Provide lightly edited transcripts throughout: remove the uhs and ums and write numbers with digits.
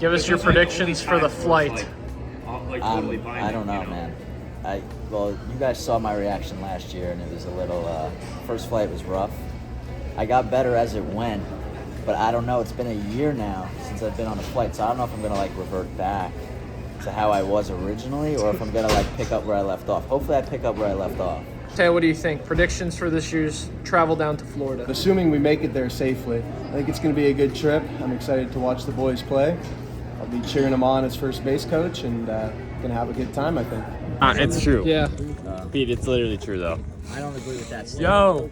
Give us your predictions for the flight. I don't know, man. Well, you guys saw my reaction last year, and it was a little. First flight was rough. I got better as it went, but I don't know. It's been a year now since I've been on a flight, so I don't know if I'm gonna like revert back to how I was originally, or if I'm gonna like pick up where I left off. Hopefully, I pick up where I left off. Tay, what do you think? Predictions for this year's travel down to Florida? Assuming we make it there safely, I think it's going to be a good trip. I'm excited to watch the boys play. I'll be cheering them on as first base coach, and going to have a good time, I think. It's true. Yeah. Pete, it's literally true, though. I don't agree with that statement. Yo!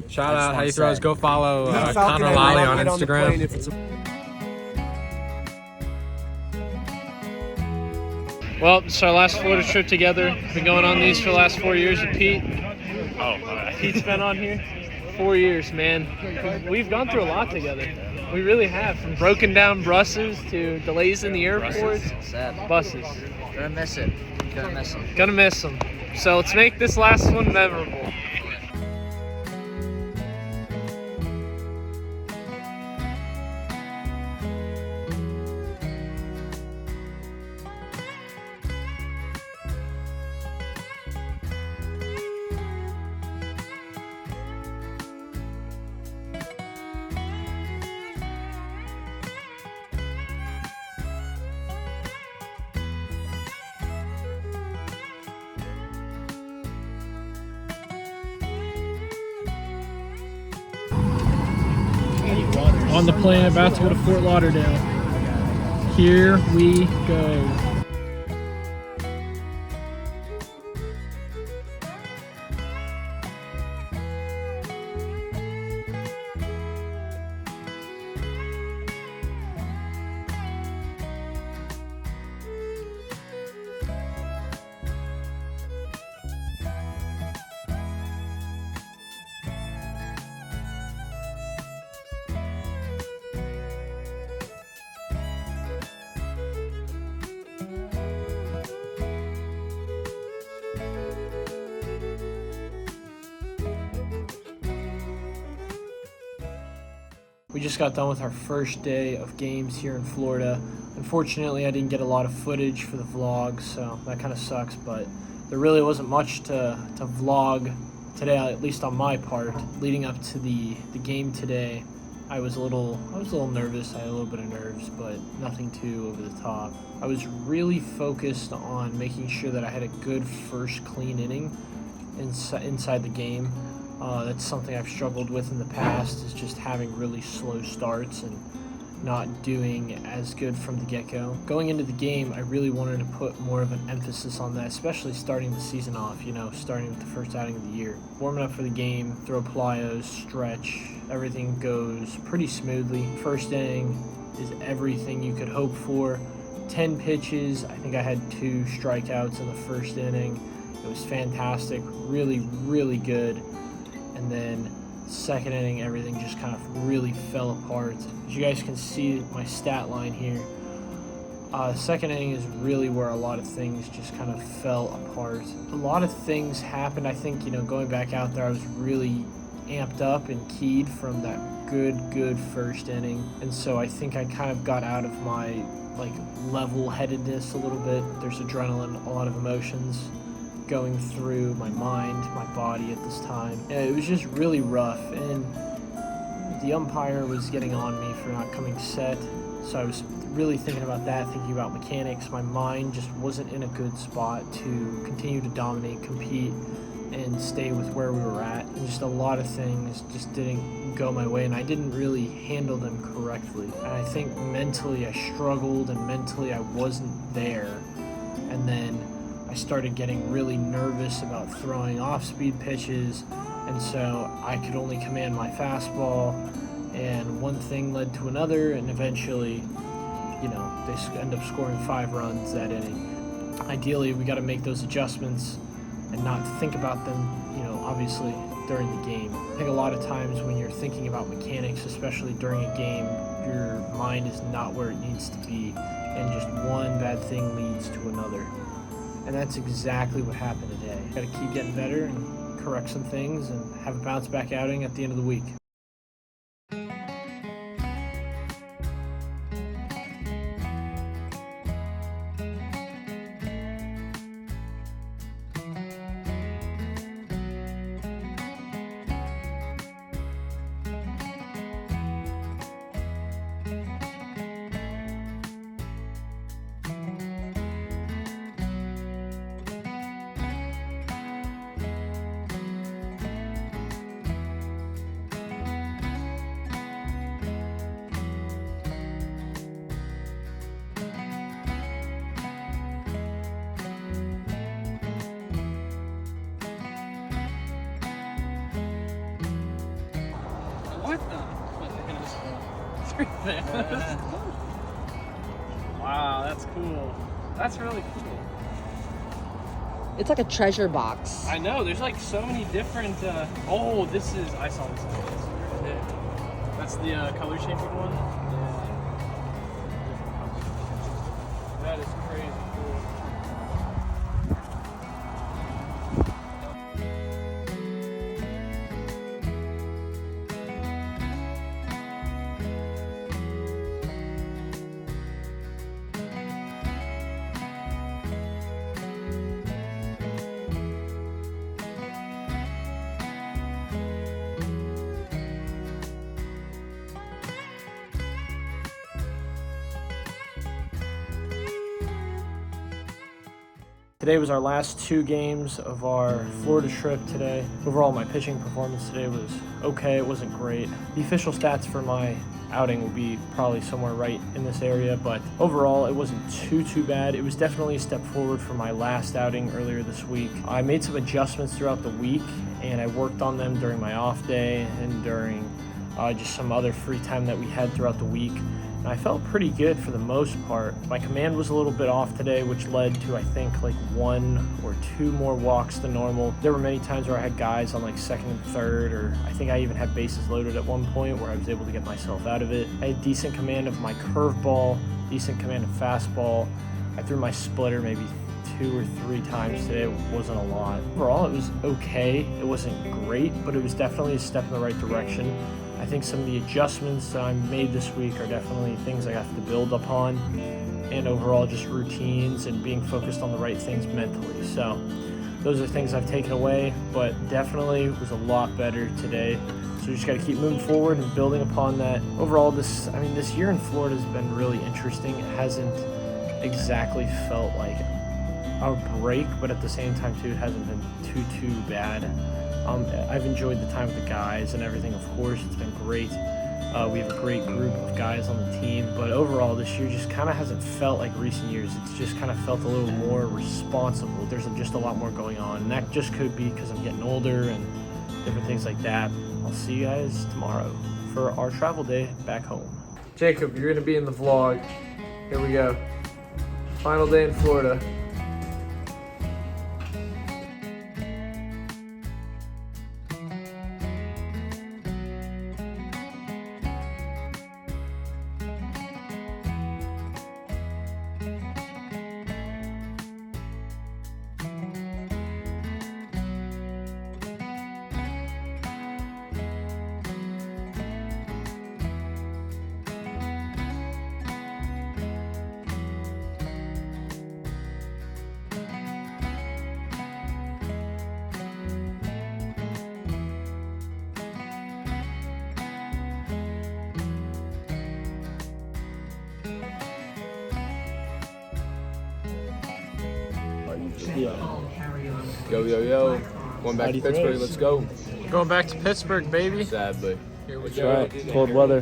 Shout out How You Throws. Go follow Connor Lally on Instagram. Well, it's our last Florida trip together. Been going on these for the last 4 years with Pete. Pete's been on here 4 years, man. We've gone through a lot together. We really have, from broken down buses to delays in the airport. Buses. Gonna miss it. Gonna miss them. So let's make this last one memorable. On the plane, about to go to Fort Lauderdale. Here we go. We just got done with our first day of games here in Florida. Unfortunately, I didn't get a lot of footage for the vlog, so that kind of sucks, but there really wasn't much to vlog today, at least on my part. Leading up to the game today, I was a little nervous. I had a little bit of nerves, but nothing too over the top. I was really focused on making sure that I had a good first clean inning inside the game. That's something I've struggled with in the past, is just having really slow starts and not doing as good from the get-go. Going into the game, I really wanted to put more of an emphasis on that, especially starting the season off, starting with the first outing of the year. Warming up for the game, throw plyos, stretch, everything goes pretty smoothly. First inning is everything you could hope for. 10 pitches, I think I had 2 strikeouts in the first inning. It was fantastic, really, really good. And then second inning, everything just kind of really fell apart. As you guys can see my stat line here, second inning is really where a lot of things just kind of fell apart. A lot of things happened. I think, going back out there, I was really amped up and keyed from that good first inning. And so I think I kind of got out of my level-headedness a little bit. There's adrenaline, a lot of emotions going through my mind, my body at this time. It was just really rough, and the umpire was getting on me for not coming set, so I was really thinking about that, thinking about mechanics. My mind just wasn't in a good spot to continue to dominate, compete, and stay with where we were at, and just a lot of things just didn't go my way, and I didn't really handle them correctly. And I think mentally I struggled, and mentally I wasn't there, and then I started getting really nervous about throwing off-speed pitches, and so I could only command my fastball, and one thing led to another, and eventually, they end up scoring 5 runs that inning. Ideally, we got to make those adjustments and not think about them, obviously, during the game. I think a lot of times when you're thinking about mechanics, especially during a game, your mind is not where it needs to be, and just one bad thing leads to another. And that's exactly what happened today. Got to keep getting better and correct some things and have a bounce back outing at the end of the week. everything. Wow, that's cool. That's really cool. It's like a treasure box. I know, there's like so many different, oh, this is, I saw this on Instagram. That's the color changing one? Yeah. That is crazy cool. Today was our last 2 games of our Florida trip today. Overall, my pitching performance today was okay. It wasn't great. The official stats for my outing will be probably somewhere right in this area, but overall, it wasn't too bad. It was definitely a step forward from my last outing earlier this week. I made some adjustments throughout the week, and I worked on them during my off day and during just some other free time that we had throughout the week. And I felt pretty good for the most part. My command was a little bit off today, which led to, I think, like 1 or 2 more walks than normal. There were many times where I had guys on like 2nd and 3rd, or I think I even had bases loaded at one point where I was able to get myself out of it. I had decent command of my curveball, decent command of fastball. I threw my splitter maybe 2 or 3 times today. It wasn't a lot. Overall, it was okay. It wasn't great, but it was definitely a step in the right direction. I think some of the adjustments that I made this week are definitely things I have to build upon, and overall just routines and being focused on the right things mentally. So those are things I've taken away, but definitely was a lot better today. So we just got to keep moving forward and building upon that. Overall, this year in Florida has been really interesting. It hasn't exactly felt like a break, but at the same time too, it hasn't been too bad. I've enjoyed the time with the guys and everything, of course. It's been great. We have a great group of guys on the team, but overall this year just kind of hasn't felt like recent years. It's just kind of felt a little more responsible. There's just a lot more going on, and that just could be because I'm getting older and different things like that. I'll see you guys tomorrow for our travel day back home. Jacob, you're gonna be in the vlog. Here we go. Final day in Florida. Yo. Going back to Pittsburgh, let's go. Going back to Pittsburgh, baby. Sadly. Here we That's go. right. Cold weather.